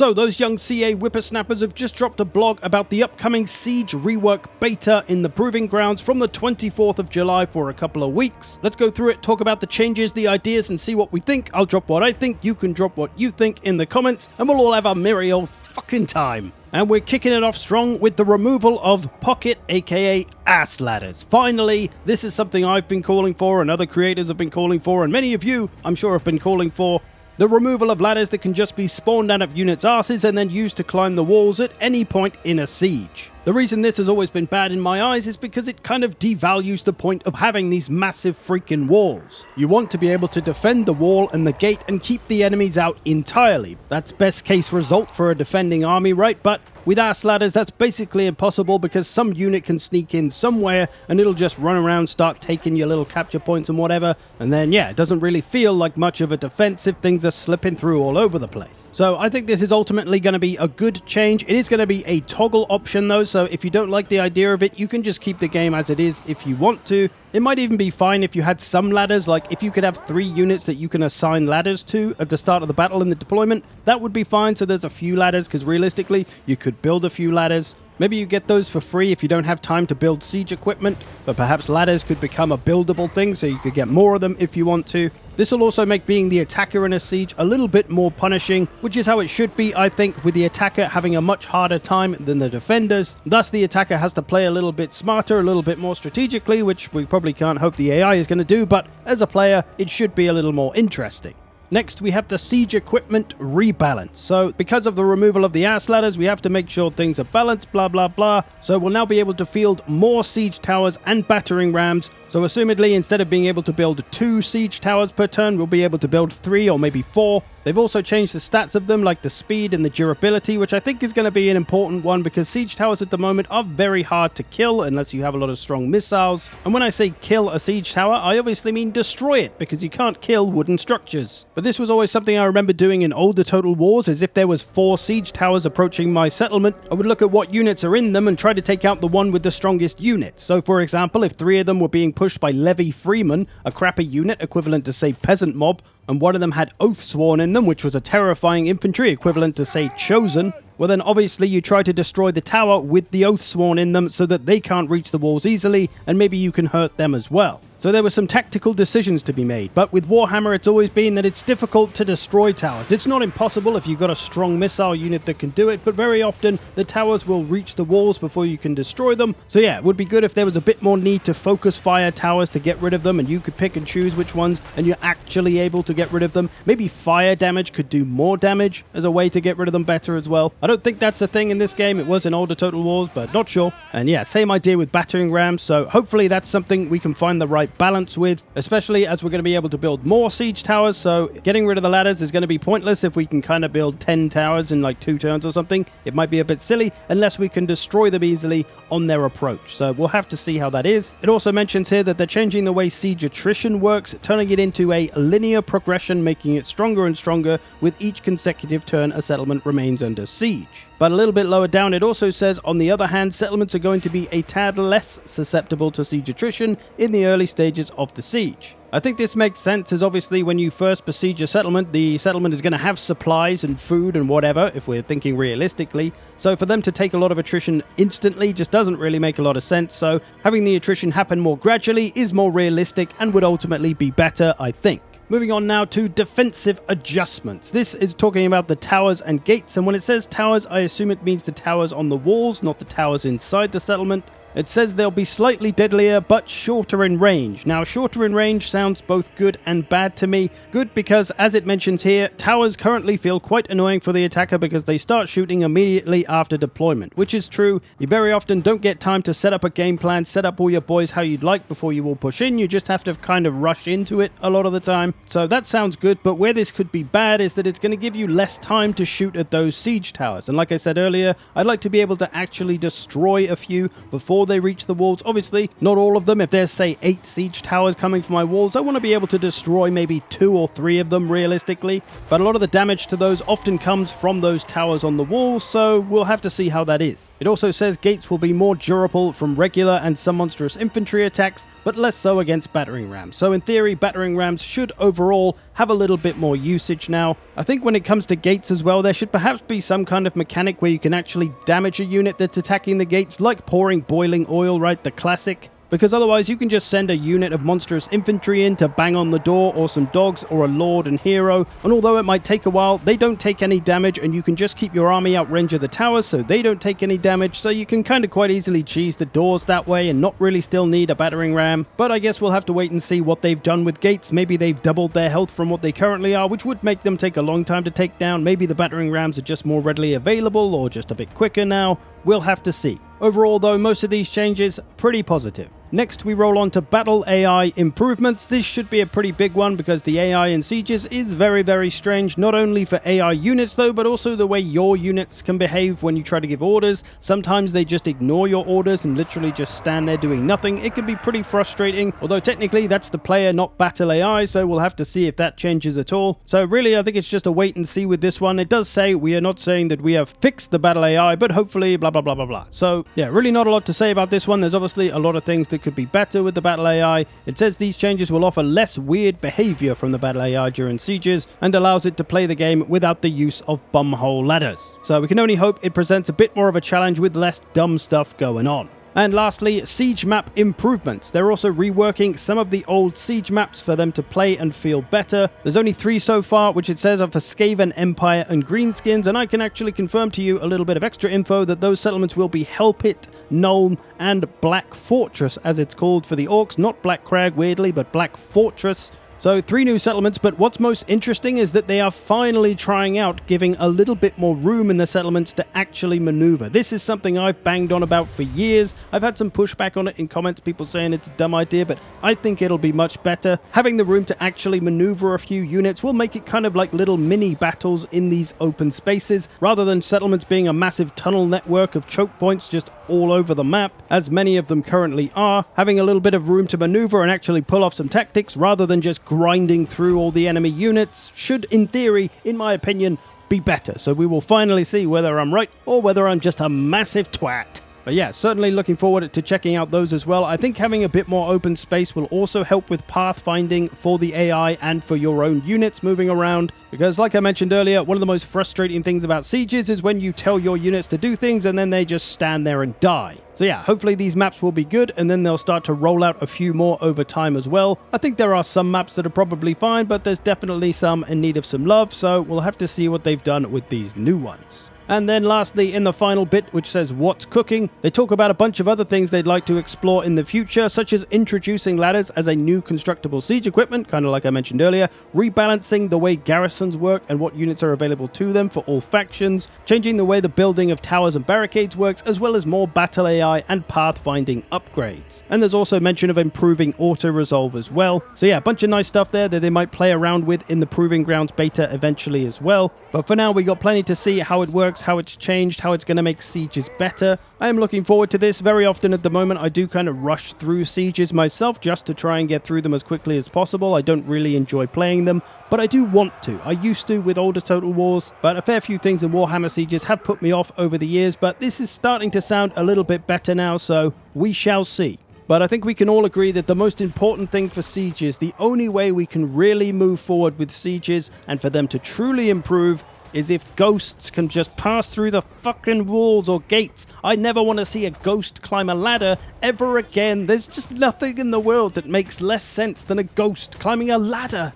So those young CA whippersnappers have just dropped a blog about the upcoming Siege Rework beta in the Proving Grounds from the 24th of July for a couple of weeks. Let's go through it, talk about the changes, the ideas, and see what we think. I'll drop what I think, you can drop what you think in the comments, and we'll all have a merry old fucking time. And we're kicking it off strong with the removal of pocket, aka ass ladders. Finally, this is something I've been calling for and other creators have been calling for, and many of you, I'm sure, have been calling for. The removal of ladders that can just be spawned out of units' asses and then used to climb the walls at any point in a siege. The reason this has always been bad in my eyes is because it kind of devalues the point of having these massive freaking walls. You want to be able to defend the wall and the gate and keep the enemies out entirely. That's best case result for a defending army, right? But with ass ladders, that's basically impossible because some unit can sneak in somewhere and it'll just run around, start taking your little capture points and whatever. And then, yeah, it doesn't really feel like much of a defense if things are slipping through all over the place. So I think this is ultimately going to be a good change. It is going to be a toggle option though, so if you don't like the idea of it, you can just keep the game as it is if you want to. It might even be fine if you had some ladders, like if you could have 3 units that you can assign ladders to at the start of the battle in the deployment, that would be fine. So there's a few ladders, because realistically, you could build a few ladders. Maybe you get those for free if you don't have time to build siege equipment, but perhaps ladders could become a buildable thing, so you could get more of them if you want to. This will also make being the attacker in a siege a little bit more punishing, which is how it should be, I think, with the attacker having a much harder time than the defenders. Thus, the attacker has to play a little bit smarter, a little bit more strategically, which we probably can't hope the AI is going to do, but as a player, it should be a little more interesting. Next, we have the siege equipment rebalance. So, because of the removal of the ass ladders, we have to make sure things are balanced, blah, blah, blah. So, we'll now be able to field more siege towers and battering rams. So, assumedly, instead of being able to build 2 siege towers per turn, we'll be able to build 3 or maybe 4. They've also changed the stats of them, like the speed and the durability, which I think is going to be an important one because siege towers at the moment are very hard to kill unless you have a lot of strong missiles. And when I say kill a siege tower, I obviously mean destroy it, because you can't kill wooden structures. But this was always something I remember doing in older Total Wars, as if there was 4 siege towers approaching my settlement, I would look at what units are in them and try to take out the one with the strongest unit. So for example, if 3 of them were being pushed by Levy Freeman, a crappy unit equivalent to say Peasant Mob, and one of them had Oathsworn in them, which was a terrifying infantry equivalent to say Chosen, well then obviously you try to destroy the tower with the Oathsworn in them so that they can't reach the walls easily, and maybe you can hurt them as well. So there were some tactical decisions to be made, but with Warhammer it's always been that it's difficult to destroy towers. It's not impossible if you've got a strong missile unit that can do it, but very often the towers will reach the walls before you can destroy them. So yeah, it would be good if there was a bit more need to focus fire towers to get rid of them, and you could pick and choose which ones, and you're actually able to get rid of them. Maybe fire damage could do more damage as a way to get rid of them better as well. I don't think that's a thing in this game. It was in older Total Wars, but not sure. And yeah, same idea with battering rams, so hopefully that's something we can find the right balance with, especially as we're going to be able to build more siege towers. So getting rid of the ladders is going to be pointless if we can kind of build 10 towers in like 2 turns or something. It might be a bit silly unless we can destroy them easily on their approach. So we'll have to see how that is. It also mentions here that they're changing the way siege attrition works, turning it into a linear progression, making it stronger and stronger with each consecutive turn a settlement remains under siege. But a little bit lower down, it also says, on the other hand, settlements are going to be a tad less susceptible to siege attrition in the early stages of the siege. I think this makes sense, as obviously when you first besiege a settlement, the settlement is going to have supplies and food and whatever, if we're thinking realistically. So for them to take a lot of attrition instantly just doesn't really make a lot of sense. So having the attrition happen more gradually is more realistic and would ultimately be better, I think. Moving on now to defensive adjustments. This is talking about the towers and gates, and when it says towers, I assume it means the towers on the walls, not the towers inside the settlement. It says they'll be slightly deadlier, but shorter in range. Now, shorter in range sounds both good and bad to me. Good because, as it mentions here, towers currently feel quite annoying for the attacker because they start shooting immediately after deployment, which is true. You very often don't get time to set up a game plan, set up all your boys how you'd like before you all push in. You just have to kind of rush into it a lot of the time. So that sounds good, but where this could be bad is that it's going to give you less time to shoot at those siege towers. And like I said earlier, I'd like to be able to actually destroy a few before they reach the walls. Obviously, not all of them. If there's, say, 8 siege towers coming for my walls, I want to be able to destroy maybe 2 or 3 of them realistically. But a lot of the damage to those often comes from those towers on the walls, so we'll have to see how that is. It also says gates will be more durable from regular and some monstrous infantry attacks, but less so against battering rams. So in theory, battering rams should overall have a little bit more usage now. I think when it comes to gates as well, there should perhaps be some kind of mechanic where you can actually damage a unit that's attacking the gates, like pouring boiling oil, right? The classic. Because otherwise you can just send a unit of monstrous infantry in to bang on the door, or some dogs, or a lord and hero, and although it might take a while, they don't take any damage, and you can just keep your army out range of the towers so they don't take any damage, so you can kind of quite easily cheese the doors that way and not really still need a battering ram. But I guess we'll have to wait and see what they've done with gates. Maybe they've doubled their health from what they currently are, which would make them take a long time to take down. Maybe the battering rams are just more readily available, or just a bit quicker now. We'll have to see. Overall though, most of these changes, pretty positive. Next, we roll on to battle AI improvements. This should be a pretty big one because the AI in Sieges is very, very strange, not only for AI units though, but also the way your units can behave when you try to give orders. Sometimes they just ignore your orders and literally just stand there doing nothing. It can be pretty frustrating, although technically that's the player, not battle AI, so we'll have to see if that changes at all. So really, I think it's just a wait and see with this one. It does say we are not saying that we have fixed the battle AI, but hopefully blah, blah, blah, blah, blah. So yeah, really not a lot to say about this one. There's obviously a lot of things that could be better with the battle AI. It says these changes will offer less weird behavior from the battle AI during sieges and allows it to play the game without the use of bumhole ladders. So we can only hope it presents a bit more of a challenge with less dumb stuff going on. And lastly, siege map improvements. They're also reworking some of the old siege maps for them to play and feel better. There's only 3 so far, which it says are for Skaven, Empire, and Greenskins, and I can actually confirm to you a little bit of extra info that those settlements will be Hellpit, Nuln, and Black Fortress, as it's called for the Orcs. Not Black Crag, weirdly, but Black Fortress. So 3 new settlements, but what's most interesting is that they are finally trying out giving a little bit more room in the settlements to actually maneuver. This is something I've banged on about for years. I've had some pushback on it in comments, people saying it's a dumb idea, but I think it'll be much better. Having the room to actually maneuver a few units will make it kind of like little mini battles in these open spaces, rather than settlements being a massive tunnel network of choke points just all over the map, as many of them currently are. Having a little bit of room to maneuver and actually pull off some tactics rather than just grinding through all the enemy units should, in theory, in my opinion, be better. So we will finally see whether I'm right or whether I'm just a massive twat. But yeah, certainly looking forward to checking out those as well. I think having a bit more open space will also help with pathfinding for the AI and for your own units moving around. Because like I mentioned earlier, one of the most frustrating things about sieges is when you tell your units to do things and then they just stand there and die. So yeah, hopefully these maps will be good, and then they'll start to roll out a few more over time as well. I think there are some maps that are probably fine, but there's definitely some in need of some love, so we'll have to see what they've done with these new ones. And then lastly, in the final bit, which says what's cooking, they talk about a bunch of other things they'd like to explore in the future, such as introducing ladders as a new constructible siege equipment, kind of like I mentioned earlier, rebalancing the way garrisons work and what units are available to them for all factions, changing the way the building of towers and barricades works, as well as more battle AI and pathfinding upgrades. And there's also mention of improving auto-resolve as well. So yeah, a bunch of nice stuff there that they might play around with in the Proving Grounds beta eventually as well. But for now, we got plenty to see how it works, how it's changed, how it's going to make sieges better. I am looking forward to this. Very often at the moment I do kind of rush through sieges myself just to try and get through them as quickly as possible. I don't really enjoy playing them, but I do want to. I used to with older Total Wars, but a fair few things in Warhammer sieges have put me off over the years, but this is starting to sound a little bit better now, so we shall see. But I think we can all agree that the most important thing for sieges, the only way we can really move forward with sieges and for them to truly improve, is if ghosts can just pass through the fucking walls or gates. I never want to see a ghost climb a ladder ever again. There's just nothing in the world that makes less sense than a ghost climbing a ladder.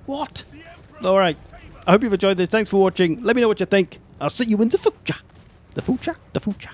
What? Alright, I hope you've enjoyed this. Thanks for watching. Let me know what you think. I'll see you in the future. The future.